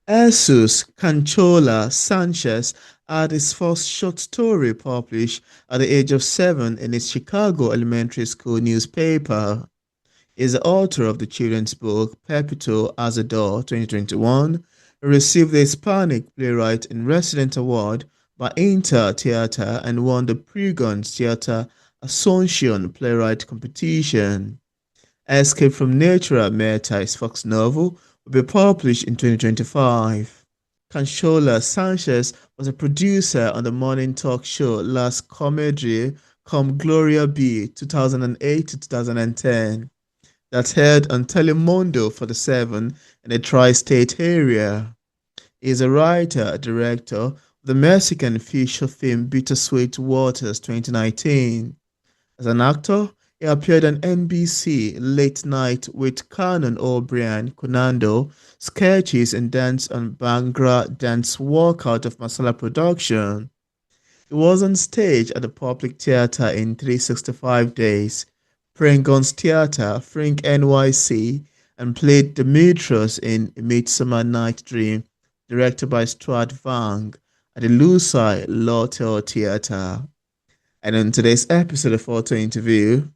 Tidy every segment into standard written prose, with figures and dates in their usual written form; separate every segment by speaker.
Speaker 1: Jesús Canchola Sánchez had his first short story published at the age of 7 in his Chicago elementary school newspaper. He is the author of the children's book Pepito Has 2021. He received the Hispanic Playwright in Resident Award by INTAR Theater and won the Pregones Theater Asunción Playwright Competition. Escape from Natura Meta, his Fox novel, will be published in 2025. Canchola Sanchez was a producer on the morning talk show Las Comadres come Gloria B 2008 to 2010 that aired on Telemundo for the 7 in the tri-state area. He is a writer, director of the Mexican feature film Bittersweet Waters 2019. As an actor, he appeared on NBC Late Night with Conan O'Brien, Conando, sketches and dance on Bhangra dance walkout of Massala production. He was on stage at the Public Theater in 365 days, Pregones Theater, Fringe NYC, and played Demetrius in Midsummer Night Dream, directed by Stuart Vaughan at the Lucille Lortel Theater. And in today's episode of Auto Interview,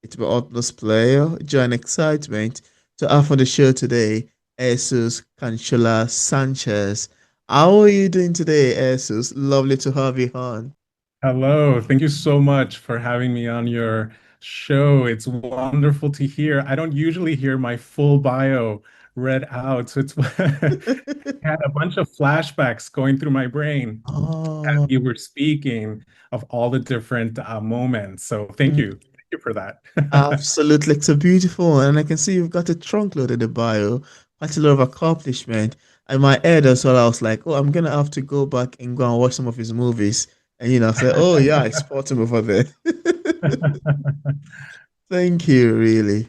Speaker 1: it's my utmost pleasure, joy and excitement to have on the show today, Jesús Canchola Sanchez. How are you doing today, Jesús? Lovely to have you on.
Speaker 2: Hello, thank you so much for having me on your show. It's wonderful to hear. I don't usually hear my full bio read out, so it's had a bunch of flashbacks going through my brain as
Speaker 1: Oh,
Speaker 2: you were speaking of all the different moments. So thank
Speaker 1: mm,
Speaker 2: you. Thank you for that.
Speaker 1: absolutely. It's a beautiful one. And I can see you've got a trunk load in the bio, quite a lot of accomplishment. In my head as well, I was like, oh, I'm gonna have to go back and go and watch some of his movies. And I say, oh yeah, I spot him over there. Thank you, really.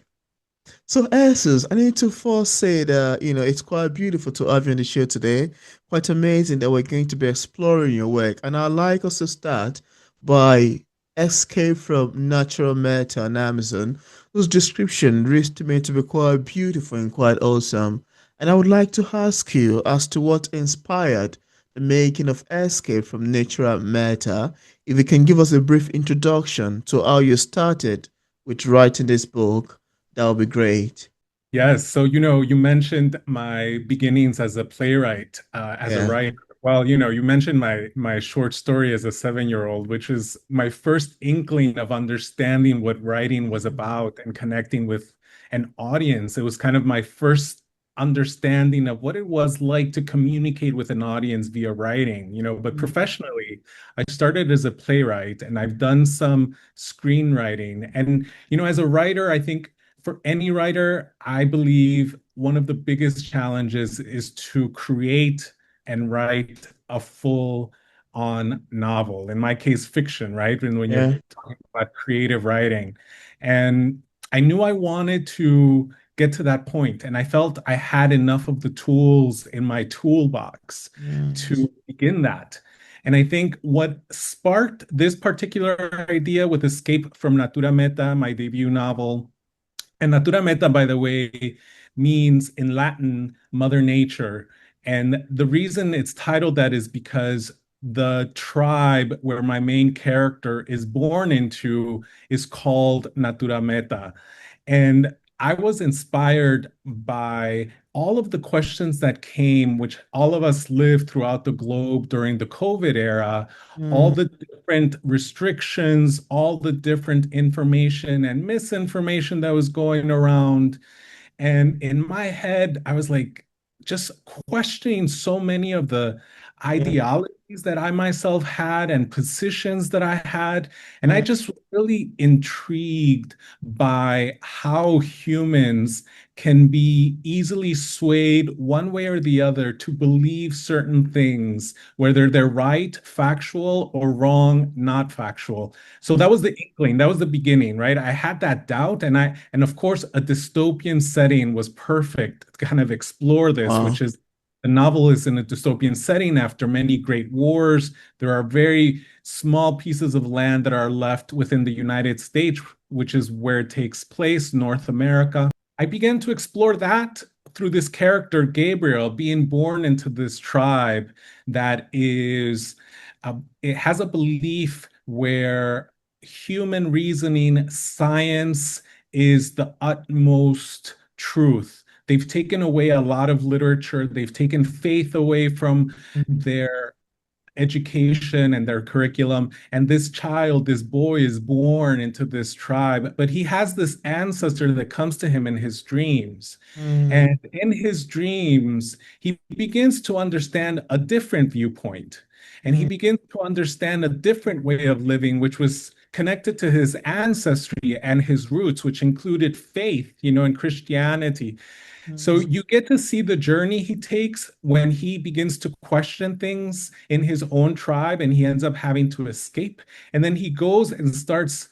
Speaker 1: So, Asus, I need to first say that, it's quite beautiful to have you on the show today. Quite amazing that we're going to be exploring your work. And I'd like us to start by Escape from Natural Meta on Amazon, whose description reads to me to be quite beautiful and quite awesome. And I would like to ask you as to what inspired the making of Escape from Natural Meta. If you can give us a brief introduction to how you started with writing this book, that would be great.
Speaker 2: Yes, so you mentioned my beginnings as a playwright, as a
Speaker 1: Yeah.
Speaker 2: writer. Well, you mentioned my short story as a 7-year-old, which is my first inkling of understanding what writing was about and connecting with an audience. It was kind of my first understanding of what it was like to communicate with an audience via writing, but professionally, I started as a playwright and I've done some screenwriting. And, as a writer, I think for any writer, I believe one of the biggest challenges is to create and write a full on novel. In my case, fiction, right? And when you're
Speaker 1: Yeah.
Speaker 2: talking about creative writing. And I knew I wanted to get to that point, and I felt I had enough of the tools in my toolbox
Speaker 1: Yes.
Speaker 2: to begin that. And I think what sparked this particular idea with Escape from Natura Meta, my debut novel, and Natura Meta, by the way, means in Latin, Mother Nature. And the reason it's titled that is because the tribe where my main character is born into is called Natura Meta. And I was inspired by all of the questions that came, which all of us lived throughout the globe during the COVID era, all
Speaker 1: Mm,
Speaker 2: the different restrictions, all the different information and misinformation that was going around. And in my head, I was like, just questioning so many of the
Speaker 1: yeah.
Speaker 2: ideologies that I myself had and positions that I had. And I
Speaker 1: Mm,
Speaker 2: just really intrigued by how humans can be easily swayed one way or the other to believe certain things, whether they're right, factual, or wrong, not factual. So that was the inkling, that was the beginning, right? I had that doubt, and of course a dystopian setting was perfect to kind of explore this,
Speaker 1: wow.
Speaker 2: which is the novel is in a dystopian setting after many great wars. There are very small pieces of land that are left within the United States, which is where it takes place, North America. I began to explore that through this character, Gabriel, being born into this tribe that is, it has a belief where human reasoning, science is the utmost truth. They've taken away a lot of literature. They've taken faith away from
Speaker 1: Mm,
Speaker 2: their education and their curriculum. And this child, this boy, is born into this tribe, but he has this ancestor that comes to him in his dreams. And
Speaker 1: mm,
Speaker 2: in his dreams, he begins to understand a different viewpoint. And he
Speaker 1: mm,
Speaker 2: begins to understand a different way of living, which was connected to his ancestry and his roots, which included faith, and Christianity. So
Speaker 1: mm,
Speaker 2: you get to see the journey he takes when he begins to question things in his own tribe and he ends up having to escape. And then he goes and starts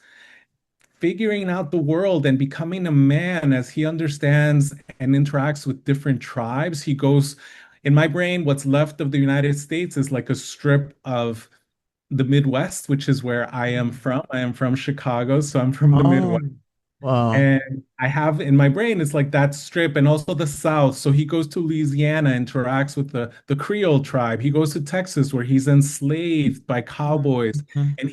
Speaker 2: figuring out the world and becoming a man as he understands and interacts with different tribes. He goes, in my brain, what's left of the United States is like a strip of the Midwest, which is where I am
Speaker 1: mm.
Speaker 2: from. I am from Chicago, so I'm from the
Speaker 1: Oh,
Speaker 2: Midwest.
Speaker 1: wow.
Speaker 2: And I have in my brain, it's like that strip and also the South. So he goes to Louisiana, interacts with the Creole tribe. He goes to Texas where he's enslaved by cowboys.
Speaker 1: Mhm,
Speaker 2: And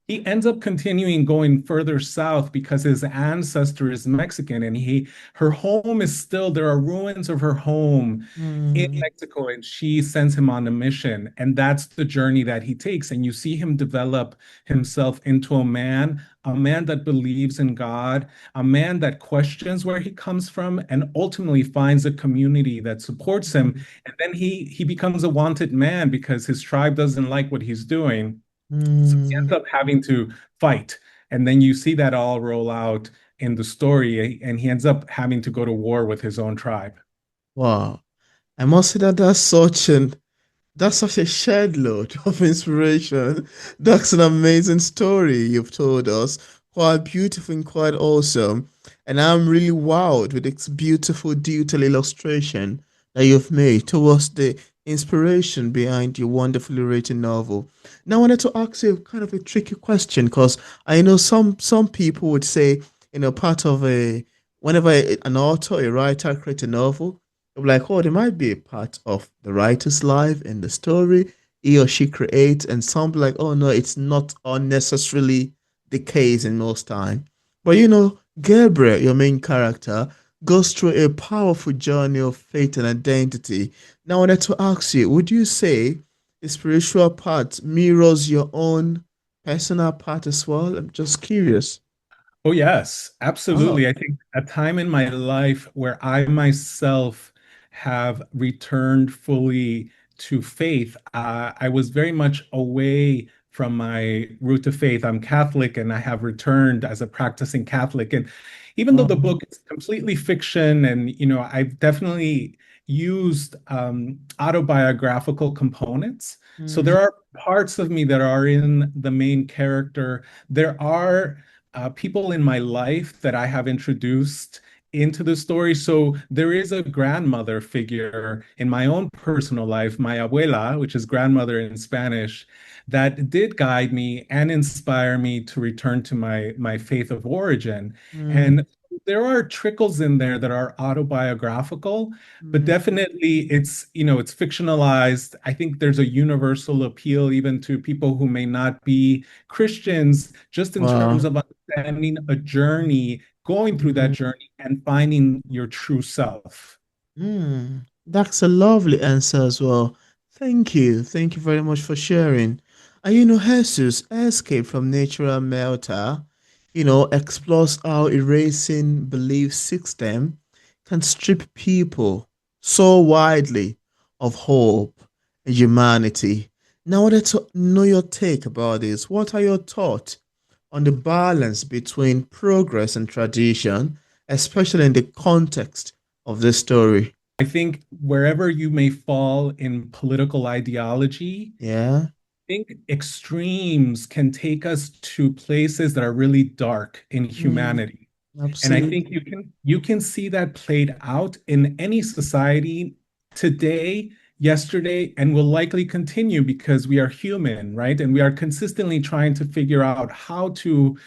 Speaker 2: he ends up continuing going further south because his ancestor is Mexican and her home is still, there are ruins of her home in
Speaker 1: mm,
Speaker 2: Mexico, and she sends him on a mission. And that's the journey that he takes. And you see him develop himself into a man that believes in God, a man that questions where he comes from, and ultimately finds a community that supports him.
Speaker 1: mm,
Speaker 2: And then he becomes a wanted man because his tribe doesn't like what he's doing. So he ends
Speaker 1: mm.
Speaker 2: up having to fight. And then you see that all roll out in the story, and he ends up having to go to war with his own tribe.
Speaker 1: Wow. I must say that that's such a shed load of inspiration. That's an amazing story you've told us. Quite beautiful and quite awesome. And I'm really wowed with its beautiful detailed illustration that you've made towards the inspiration behind your wonderfully written novel. Now, I wanted to ask you kind of a tricky question because I know some people would say, part of whenever an author, a writer creates a novel, like, oh, there might be a part of the writer's life in the story he or she creates, and some be like, oh no, it's not unnecessarily the case in most time. But Gabriel, your main character, goes through a powerful journey of faith and identity. Now, I wanted to ask you, would you say the spiritual part mirrors your own personal part as well? I'm just curious.
Speaker 2: Oh, yes,
Speaker 1: Oh.
Speaker 2: absolutely. I think a time in my life where I myself have returned fully to faith, I was very much away from my root of faith. I'm Catholic and I have returned as a practicing Catholic. And even though the
Speaker 1: Um,
Speaker 2: book is completely fiction, and I've definitely used autobiographical components. So
Speaker 1: mm,
Speaker 2: there are parts of me that are in the main character. There are people in my life that I have introduced into the story. So there is a grandmother figure in my own personal life, my abuela, which is grandmother in Spanish, that did guide me and inspire me to return to my faith of origin.
Speaker 1: mm,
Speaker 2: And there are trickles in there that are autobiographical, but
Speaker 1: mm.
Speaker 2: definitely it's fictionalized. I think there's a universal appeal even to people who may not be Christians, just in terms
Speaker 1: Wow.
Speaker 2: of understanding a journey, going through that
Speaker 1: Mm,
Speaker 2: journey and finding your true self.
Speaker 1: that's a lovely answer as well. Thank you. Thank you very much for sharing. And Jesus, Escape from Natura Meta, explores how erasing belief system can strip people so widely of hope and humanity. Now, I wanted to know your take about this. What are your thoughts on the balance between progress and tradition, especially in the context of this story?
Speaker 2: I think wherever you may fall in political ideology,
Speaker 1: Yeah.
Speaker 2: I think extremes can take us to places that are really dark in
Speaker 1: Mm,
Speaker 2: humanity. And I think
Speaker 1: absolutely.
Speaker 2: you can see that played out in any society today, yesterday, and will likely continue because we are human, right? And we are consistently trying to figure out how to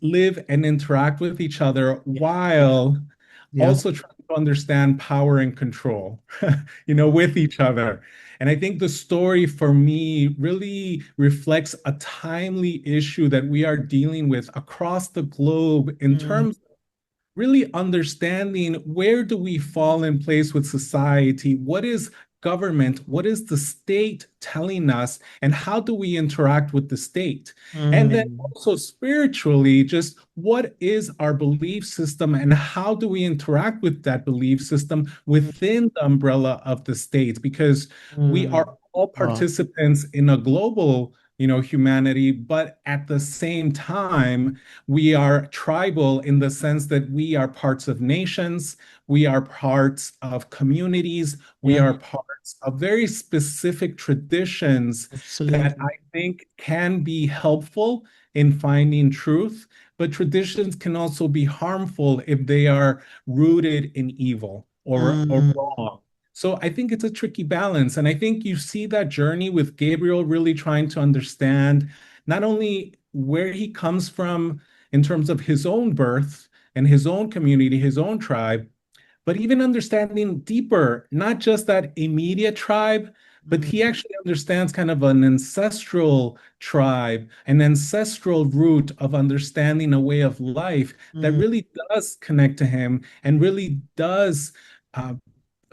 Speaker 2: live and interact with each other while
Speaker 1: Yeah.
Speaker 2: also trying to understand power and control, with each other. And I think the story for me really reflects a timely issue that we are dealing with across the globe in
Speaker 1: mm,
Speaker 2: terms really understanding where do we fall in place with society? What is government? What is the state telling us? And how do we interact with the state? And then
Speaker 1: mm,
Speaker 2: also spiritually, just what is our belief system and how do we interact with that belief system
Speaker 1: mm,
Speaker 2: within the umbrella of the state? Because we
Speaker 1: mm.
Speaker 2: are all
Speaker 1: Wow.
Speaker 2: participants in a global humanity, but at the same time, we are tribal in the sense that we are parts of nations, we are parts of communities, we
Speaker 1: Yeah,
Speaker 2: are parts of very specific traditions that I
Speaker 1: absolutely.
Speaker 2: think can be helpful in finding truth, but traditions can also be harmful if they are rooted in evil or
Speaker 1: Mm,
Speaker 2: wrong. So I think it's a tricky balance. And I think you see that journey with Gabriel really trying to understand not only where he comes from in terms of his own birth and his own community, his own tribe, but even understanding deeper, not just that immediate tribe, but
Speaker 1: mm,
Speaker 2: he actually understands kind of an ancestral tribe, an ancestral root of understanding a way of life that
Speaker 1: mm,
Speaker 2: really does connect to him and really does uh,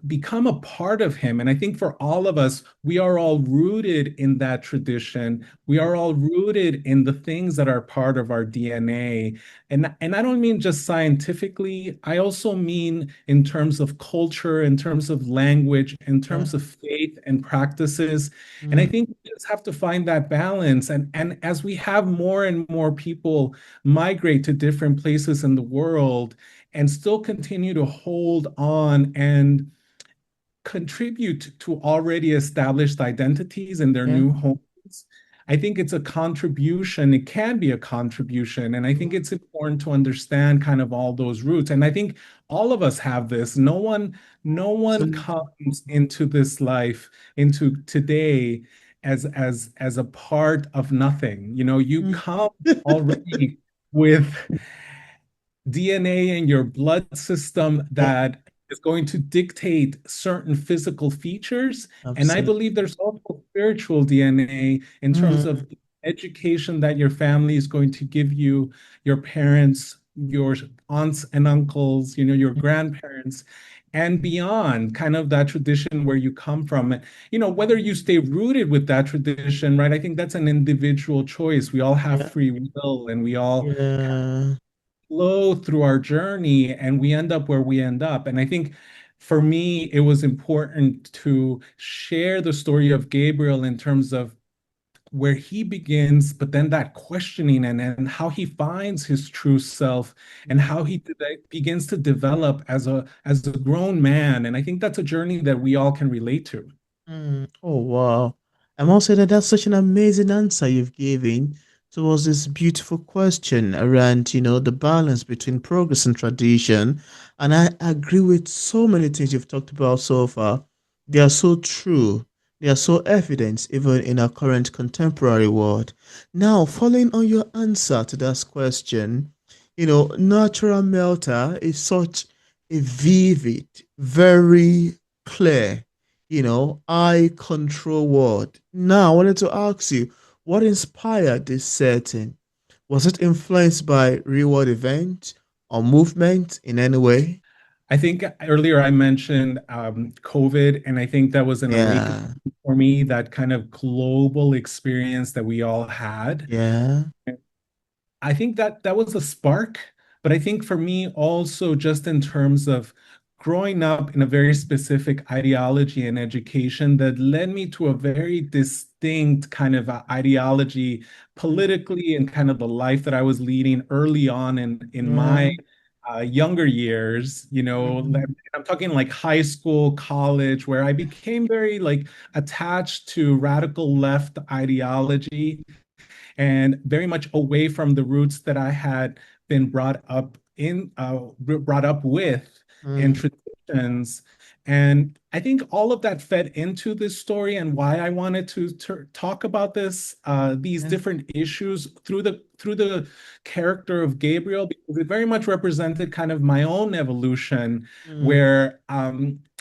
Speaker 2: become a part of him. And I think for all of us, we are all rooted in that tradition. We are all rooted in the things that are part of our DNA. And I don't mean just scientifically, I also mean in terms of culture, in terms of language, in
Speaker 1: yeah,
Speaker 2: terms of faith and practices. And I
Speaker 1: mm,
Speaker 2: think we just have to find that balance. And as we have more and more people migrate to different places in the world and still continue to hold on and contribute to already established identities in their
Speaker 1: yeah,
Speaker 2: new homes. I think it's a contribution. It can be a contribution. And I think it's important to understand kind of all those roots. And I think all of us have this. No one
Speaker 1: absolutely.
Speaker 2: comes into this life, into today as a part of nothing. You
Speaker 1: Mm.
Speaker 2: come already with DNA in your blood system
Speaker 1: Yeah,
Speaker 2: that is going to dictate certain physical features. And I
Speaker 1: absolutely.
Speaker 2: believe there's also spiritual DNA in terms
Speaker 1: Mm,
Speaker 2: of the education that your family is going to give you, your parents, your aunts and uncles, your grandparents, and beyond, kind of that tradition where you come from. Whether you stay rooted with that tradition, right? I think that's an individual choice. We all have
Speaker 1: yeah,
Speaker 2: free will and we all
Speaker 1: yeah.
Speaker 2: flow through our journey and we end up where we end up. And I think for me, it was important to share the story of Gabriel in terms of where he begins, but then that questioning and how he finds his true self and
Speaker 1: Mm,
Speaker 2: how he begins to develop as a grown man. And I think that's a journey that we all can relate to.
Speaker 1: mm. Oh, wow. I must say that that's such an amazing answer you've given towards this beautiful question around, the balance between progress and tradition. And I agree with so many things you've talked about so far. They are so true. They are so evident even in our current contemporary world. Now, following on your answer to that question, Natura Meta is such a vivid, very clear, I control what. Now, I wanted to ask you, what inspired this setting? Was it influenced by real world events or movement in any way?
Speaker 2: I think earlier I mentioned COVID, and I think that was an awakening
Speaker 1: Yeah,
Speaker 2: for me, that kind of global experience that we all had.
Speaker 1: yeah,
Speaker 2: I think that was a spark, but I think for me also just in terms of growing up in a very specific ideology and education that led me to a very distinct kind of ideology
Speaker 1: mm,
Speaker 2: politically and kind of the life that I was leading early on in
Speaker 1: yeah,
Speaker 2: my younger years,
Speaker 1: mm,
Speaker 2: I'm talking like high school, college, where I became very like attached to radical left ideology and very much away from the roots that I had been brought up with and
Speaker 1: mm,
Speaker 2: traditions. And I think all of that fed into this story and why I wanted to talk about these
Speaker 1: Yeah.
Speaker 2: different issues through the character of Gabriel, because it very much represented kind of my own evolution,
Speaker 1: Mm,
Speaker 2: where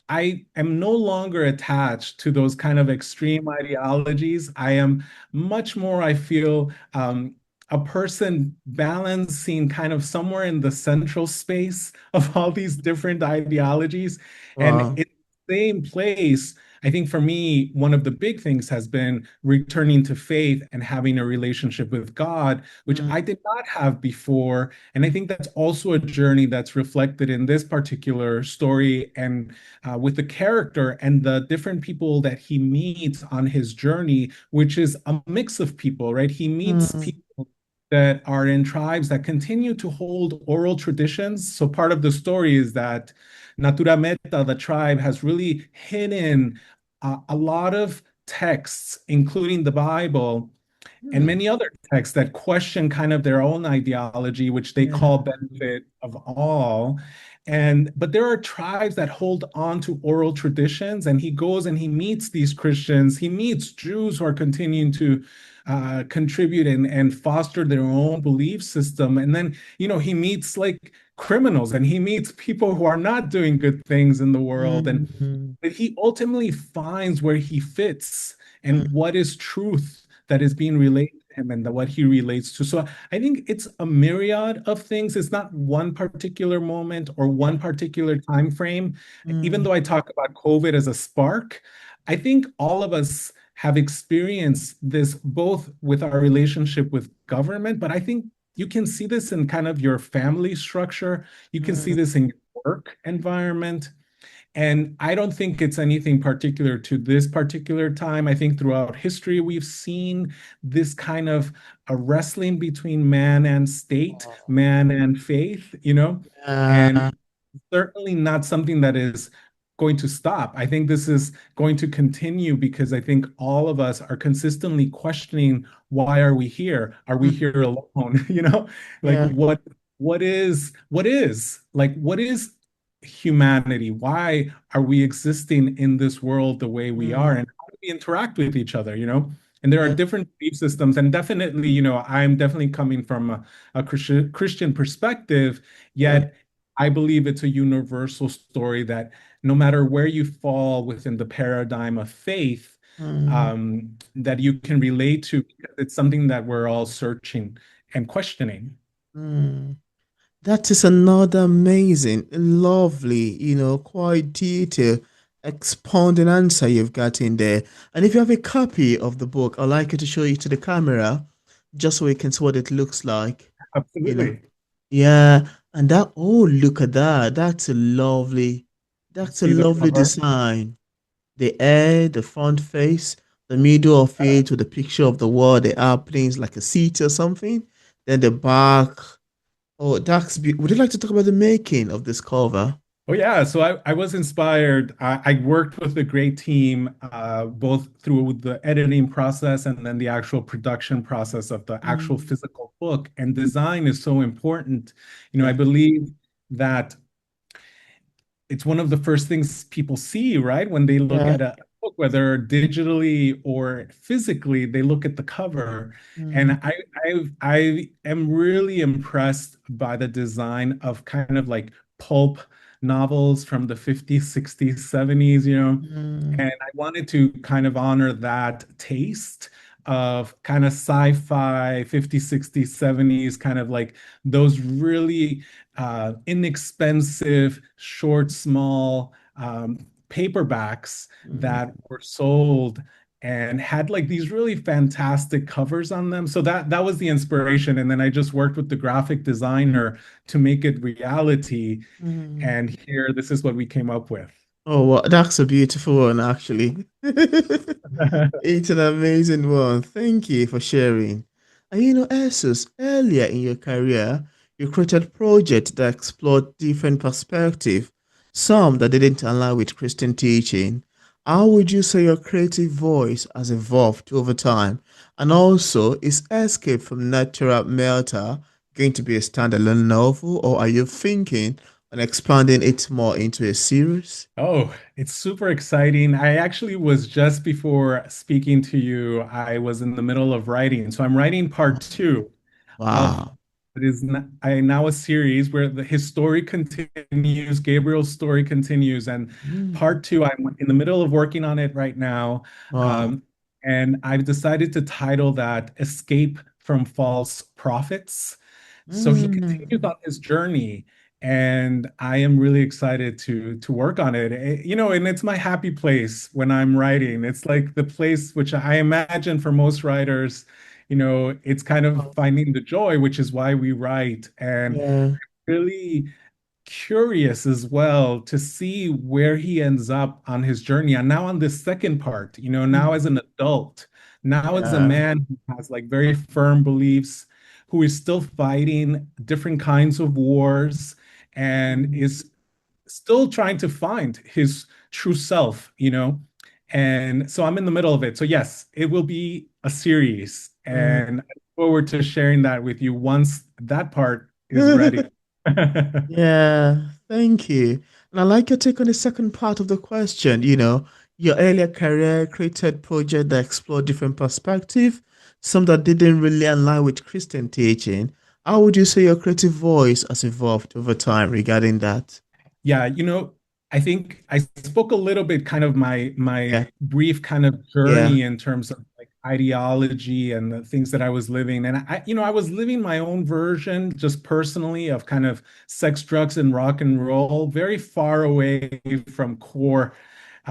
Speaker 2: I am no longer attached to those kind of extreme ideologies. I am much more, I feel, a person balancing kind of somewhere in the central space of all these different ideologies. And
Speaker 1: wow.
Speaker 2: in the same place, I think for me, one of the big things has been returning to faith and having a relationship with God, which
Speaker 1: Mm,
Speaker 2: I did not have before. And I think that's also a journey that's reflected in this particular story and with the character and the different people that he meets on his journey, which is a mix of people, right? He meets
Speaker 1: mm,
Speaker 2: people that are in tribes that continue to hold oral traditions. So part of the story is that Natura Meta, the tribe, has really hidden a lot of texts, including the Bible, and
Speaker 1: mm,
Speaker 2: many other texts that question kind of their own ideology, which they
Speaker 1: yeah.
Speaker 2: call benefit of all. And but there are tribes that hold on to oral traditions, and he goes and he meets these Christians, he meets Jews who are continuing to contribute and foster their own belief system. And then, he meets like criminals and he meets people who are not doing good things in the world. And
Speaker 1: Mm, mm,
Speaker 2: but he ultimately finds where he fits and
Speaker 1: mm,
Speaker 2: what is truth that is being related to him and what he relates to. So I think it's a myriad of things. It's not one particular moment or one particular time frame. Even
Speaker 1: mm,
Speaker 2: though I talk about COVID as a spark, I think all of us have experienced this both with our relationship with government, but I think you can see this in kind of your family structure. You can see
Speaker 1: mm,
Speaker 2: this in your work environment. And I don't think it's anything particular to this particular time. I think throughout history, we've seen this kind of a wrestling between man and state, man and faith, and
Speaker 1: yeah.
Speaker 2: certainly not something that is going to stop. I think this is going to continue because I think all of us are consistently questioning, why are we here? Are we
Speaker 1: Mm,
Speaker 2: here alone? Like
Speaker 1: yeah.
Speaker 2: what is humanity? Why are we existing in this world the way we are?
Speaker 1: Mm,
Speaker 2: And how do we interact with each other? And there are
Speaker 1: yeah.
Speaker 2: different belief systems, and definitely, I'm definitely coming from a Christian perspective,
Speaker 1: Yeah.
Speaker 2: yet I believe it's a universal story that no matter where you fall within the paradigm of faith,
Speaker 1: Mm,
Speaker 2: that you can relate to, because it's something that we're all searching and questioning.
Speaker 1: mm. That is another amazing, lovely, quite detailed, expounding answer you've got in there. And if you have a copy of the book, I'd like you to show it to the camera just so we can see what it looks like. You know.
Speaker 2: Absolutely.
Speaker 1: Yeah, and look at that. That's a
Speaker 2: See the
Speaker 1: lovely
Speaker 2: cover?
Speaker 1: design. The air, the front face, the middle of it with a picture of the world, the airplanes like a seat or something. Then the back. Oh, would you like to talk about the making of this cover?
Speaker 2: Oh yeah, so I was inspired. I worked with a great team, both through the editing process and then the actual production process of the actual
Speaker 1: Mm,
Speaker 2: physical book. And design is so important. I
Speaker 1: yeah,
Speaker 2: believe that it's one of the first things people see, right? When they look
Speaker 1: yeah.
Speaker 2: at a book, whether digitally or physically, they look at the cover. And
Speaker 1: Mm,
Speaker 2: I am really impressed by the design of kind of like pulp novels from the 50s, 60s, 70s,
Speaker 1: mm,
Speaker 2: and I wanted to kind of honor that taste of kind of sci-fi 50s, 60s, 70s, kind of like those really inexpensive, short, small paperbacks that
Speaker 1: mm,
Speaker 2: were sold and had like these really fantastic covers on them. So that was the inspiration. And then I just worked with the graphic designer to make it reality.
Speaker 1: mm.
Speaker 2: And here, this is what we came up with.
Speaker 1: Oh, well, that's a beautiful one, actually. It's an amazing one. Thank you for sharing. And Asus, earlier in your career, you created projects that explored different perspectives, some that didn't align with Christian teaching. How would you say your creative voice has evolved over time? And also, is Escape from Natura Meta going to be a standalone novel, or and expanding it more into a series?
Speaker 2: Oh, it's super exciting. I actually was just before speaking to you, I was in the middle of writing. So I'm writing part two of
Speaker 1: Wow.
Speaker 2: now a series where his story continues, Gabriel's story continues, and
Speaker 1: Mm,
Speaker 2: part two, I'm in the middle of working on it right now.
Speaker 1: wow.
Speaker 2: Um, and I've decided to title that Escape from False Prophets. So he continues
Speaker 1: Mm,
Speaker 2: on his journey, and I am really excited to work on it. And it's my happy place when I'm writing. It's like the place which I imagine for most writers, it's kind of finding the joy, which is why we write. And
Speaker 1: yeah.
Speaker 2: really curious as well to see where he ends up on his journey. And now on this second part, now as
Speaker 1: Mm,
Speaker 2: an adult, now as a
Speaker 1: yeah.
Speaker 2: man who has like very firm beliefs, who is still fighting different kinds of wars and
Speaker 1: Mm,
Speaker 2: is still trying to find his true self. And so I'm in the middle of it. So yes, it will be a series,
Speaker 1: mm.
Speaker 2: and I look forward to sharing that with you once that part is ready.
Speaker 1: Yeah, thank you. And I like your take on the second part of the question. Your earlier career created projects that explored different perspectives, some that didn't really align with Christian teaching. How would you say your creative voice has evolved over time regarding that?
Speaker 2: Yeah, I think I spoke a little bit kind of my
Speaker 1: Yeah,
Speaker 2: brief kind of
Speaker 1: yeah.
Speaker 2: journey in terms of like ideology and the things that I was living. And I was living my own version just personally of kind of sex, drugs, and rock and roll, very far away from core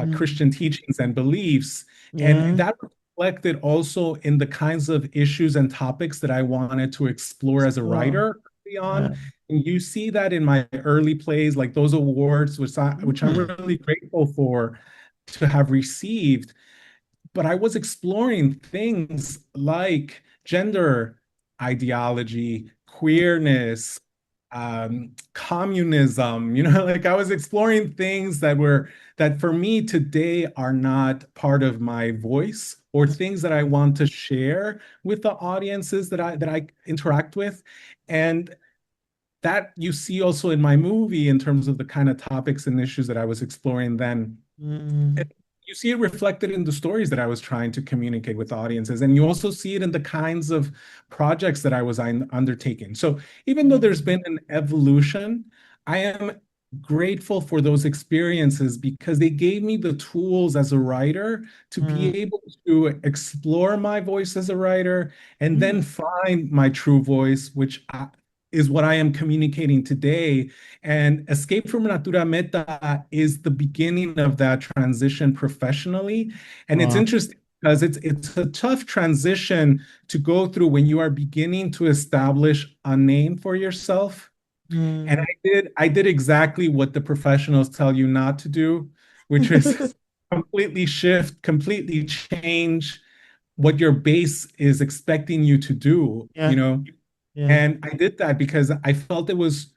Speaker 1: Mm,
Speaker 2: Christian teachings and beliefs. And
Speaker 1: yeah.
Speaker 2: that reflected also in the kinds of issues and topics that I wanted to explore as a
Speaker 1: Wow.
Speaker 2: writer early
Speaker 1: Yeah.
Speaker 2: on. And you see that in my early plays, like those awards, which I'm
Speaker 1: Mm,
Speaker 2: really grateful for to have received. But I was exploring things like gender ideology, queerness, communism, like I was exploring things that for me today are not part of my voice or things that I want to share with the audiences that I interact with. And that you see also in my movie in terms of the kind of topics and issues that I was exploring then.
Speaker 1: mm,
Speaker 2: And you see it reflected in the stories that I was trying to communicate with audiences. And you also see it in the kinds of projects that I was undertaking. So even though there's
Speaker 1: mm,
Speaker 2: been an evolution, I am grateful for those experiences because they gave me the tools as a writer to
Speaker 1: mm,
Speaker 2: be able to explore my voice as a writer and then
Speaker 1: mm.
Speaker 2: find my true voice, which is what I am communicating today. And Escape from Natura Meta is the beginning of that transition professionally. And it's
Speaker 1: Wow.
Speaker 2: interesting because it's a tough transition to go through when you are beginning to establish a name for yourself. And
Speaker 1: Mm.
Speaker 2: I did exactly what the professionals tell you not to do, which is completely shift, completely change what your base is expecting you to do,
Speaker 1: Yeah, yeah.
Speaker 2: and I did that because I felt it was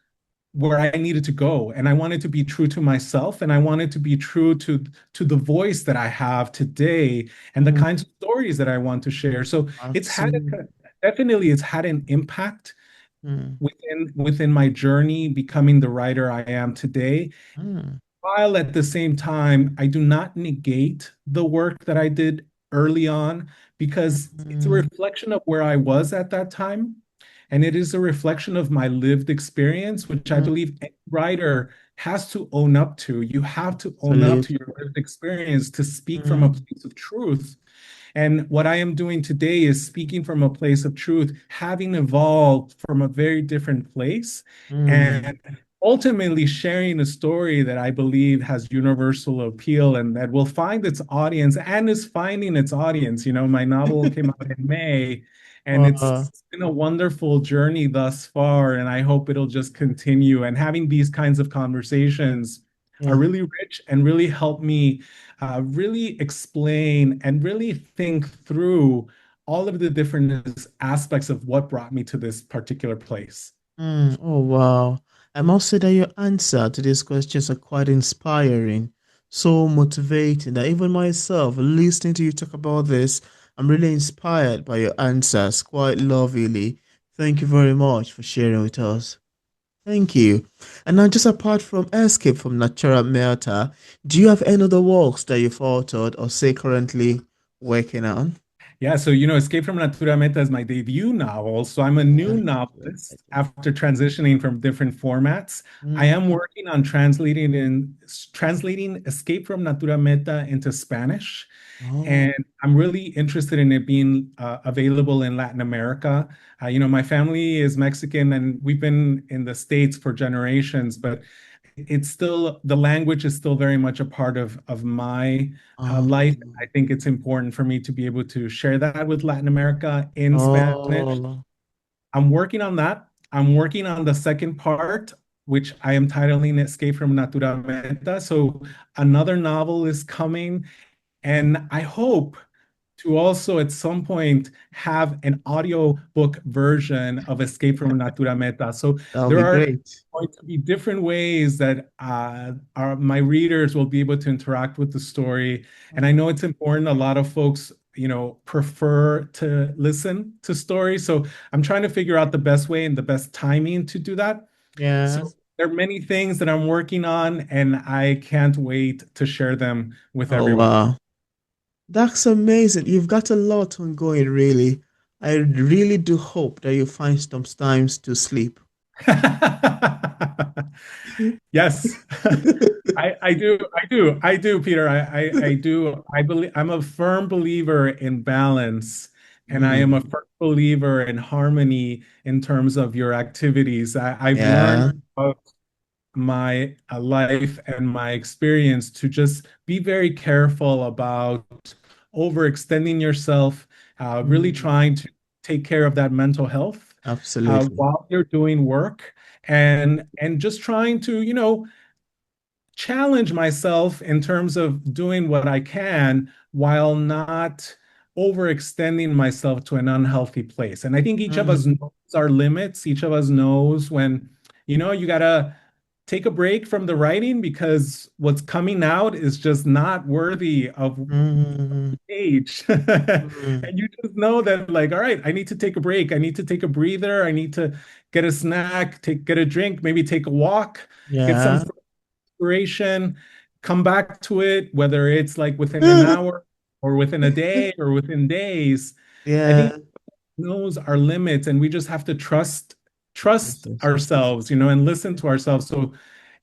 Speaker 2: where I needed to go. And I wanted to be true to myself and I wanted to be true to the voice that I have today and the
Speaker 1: Mm,
Speaker 2: kinds of stories that I want to share. So it's had
Speaker 1: absolutely.
Speaker 2: definitely it's had an impact
Speaker 1: Mm,
Speaker 2: within my journey becoming the writer I am today.
Speaker 1: mm,
Speaker 2: While at the same time, I do not negate the work that I did early on because it's a
Speaker 1: mm,
Speaker 2: reflection of where I was at that time. And it is a reflection of my lived experience, which I
Speaker 1: mm,
Speaker 2: believe any writer has to own up to. You have to own up to
Speaker 1: absolutely.
Speaker 2: your lived experience to speak from a
Speaker 1: Mm,
Speaker 2: place of truth. And what I am doing today is speaking from a place of truth, having evolved from a very different place,
Speaker 1: mm.
Speaker 2: and ultimately sharing a story that I believe has universal appeal and that will find its audience and is finding its audience. My novel came out in May, and
Speaker 1: Wow.
Speaker 2: it's been a wonderful journey thus far, and I hope it'll just continue. And having these kinds of conversations are
Speaker 1: Yeah.
Speaker 2: really rich and really help me really explain and really think through all of the different aspects of what brought me to this particular place.
Speaker 1: Mm, oh, wow. I must say that your answer to these questions are quite inspiring, so motivating that even myself, listening to you talk about this, I'm really inspired by your answers quite lovingly. Thank you very much for sharing with us. Thank you. And now, just apart from Escape from Natura Meta, do you have any other works that you've authored or say currently working on?
Speaker 2: Yeah, so Escape from Natura Meta is my debut novel. So I'm a new
Speaker 1: Yeah.
Speaker 2: novelist after transitioning from different formats. I
Speaker 1: Mm.
Speaker 2: am working on translating Escape from Natura Meta into Spanish.
Speaker 1: Oh,
Speaker 2: And I'm really interested in it being available in Latin America. My family is Mexican and we've been in the States for generations, but it's still, the language is still very much a part of my
Speaker 1: oh,
Speaker 2: life. I think it's important for me to be able to share that with Latin America in Spanish.
Speaker 1: oh,
Speaker 2: I'm working on that. I'm working on the second part, which I am titling Escape from Natura Meta. So another novel is coming, and I hope to also at some point have an audiobook version of Escape from Natura Meta. So
Speaker 1: that'll
Speaker 2: there
Speaker 1: be
Speaker 2: are
Speaker 1: great.
Speaker 2: going to be different ways that my readers will be able to interact with the story. And I know it's important. A lot of folks, prefer to listen to stories. So I'm trying to figure out the best way and the best timing to do that.
Speaker 1: Yeah.
Speaker 2: So there are many things that I'm working on, and I can't wait to share them with
Speaker 1: Oh,
Speaker 2: everyone.
Speaker 1: wow. That's amazing. You've got a lot ongoing, really. I really do hope that you find some times to sleep.
Speaker 2: Yes, I do, Peter. I do. I believe I'm a firm believer in balance, and I am a
Speaker 1: Mm,
Speaker 2: firm believer in harmony in terms of your activities. I've
Speaker 1: yeah.
Speaker 2: learned about my life and my experience to just be very careful about overextending yourself, really
Speaker 1: Mm,
Speaker 2: trying to take care of that mental health
Speaker 1: absolutely.
Speaker 2: while you're doing work, and just trying to challenge myself in terms of doing what I can while not overextending myself to an unhealthy place. And I think each of us
Speaker 1: Mm,
Speaker 2: knows our limits. Each of us knows when, you gotta take a break from the writing because what's coming out is just not worthy of
Speaker 1: mm,
Speaker 2: age.
Speaker 1: mm,
Speaker 2: And you just know that, like, all right, I need to take a break. I need to take a breather. I need to get a snack, get a drink, maybe take a walk, get some
Speaker 1: yeah.
Speaker 2: inspiration, come back to it, whether it's like within an hour or within a day or within days. I think
Speaker 1: Yeah.
Speaker 2: knows our limits and we just have to trust ourselves, and listen to ourselves. So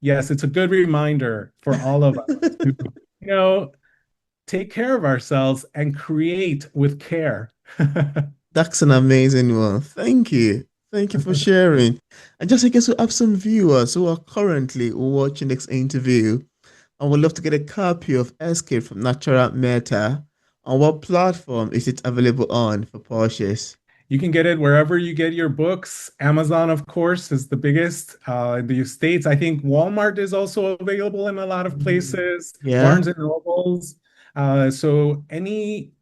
Speaker 2: yes, it's a good reminder for all of us to, you know, take care of ourselves and create with care.
Speaker 1: That's an amazing one. Thank you. Thank you for sharing. And just in case we have some viewers who are currently watching this interview and would love to get a copy of Escape from Natural Meta, on what platform is it available on for purchase?
Speaker 2: You can get it wherever you get your books. Amazon, of course, is the biggest in the States. I think Walmart is also available in a lot of
Speaker 1: Mm,
Speaker 2: places,
Speaker 1: yeah.
Speaker 2: Barnes and Nobles. So any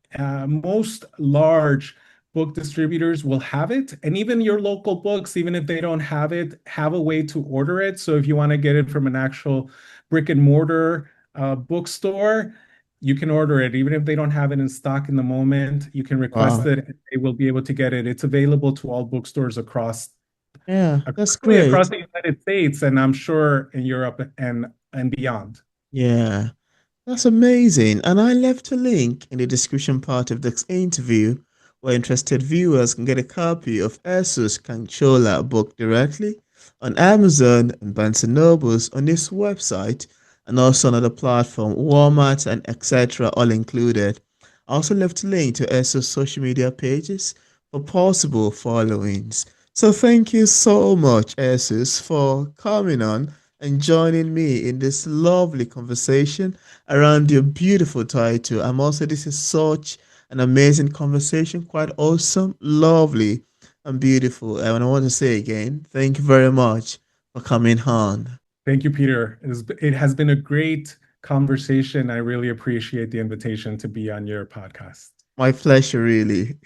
Speaker 2: most large book distributors will have it. And even your local books, even if they don't have it, have a way to order it. So if you want to get it from an actual brick and mortar bookstore, you can order it. Even if they don't have it in stock in the moment, you can request
Speaker 1: Wow.
Speaker 2: it and they will be able to get it. It's available to all bookstores
Speaker 1: Yeah, that's
Speaker 2: really across
Speaker 1: great.
Speaker 2: the United States, and I'm sure in Europe and beyond.
Speaker 1: Yeah. That's amazing. And I left a link in the description part of this interview where interested viewers can get a copy of Jesús Canchola book directly on Amazon and Barnes& and Nobles on this website and also on other platform, Walmart and etc. all included. I also left a link to Jesús social media pages for possible followings. So thank you so much, Jesús, for coming on and joining me in this lovely conversation around your beautiful title. I'm also, this is such an amazing conversation, quite awesome, lovely, and beautiful. And I want to say again, thank you very much for coming on.
Speaker 2: Thank you, Peter. It has been a great conversation. I really appreciate the invitation to be on your podcast.
Speaker 1: My pleasure, really.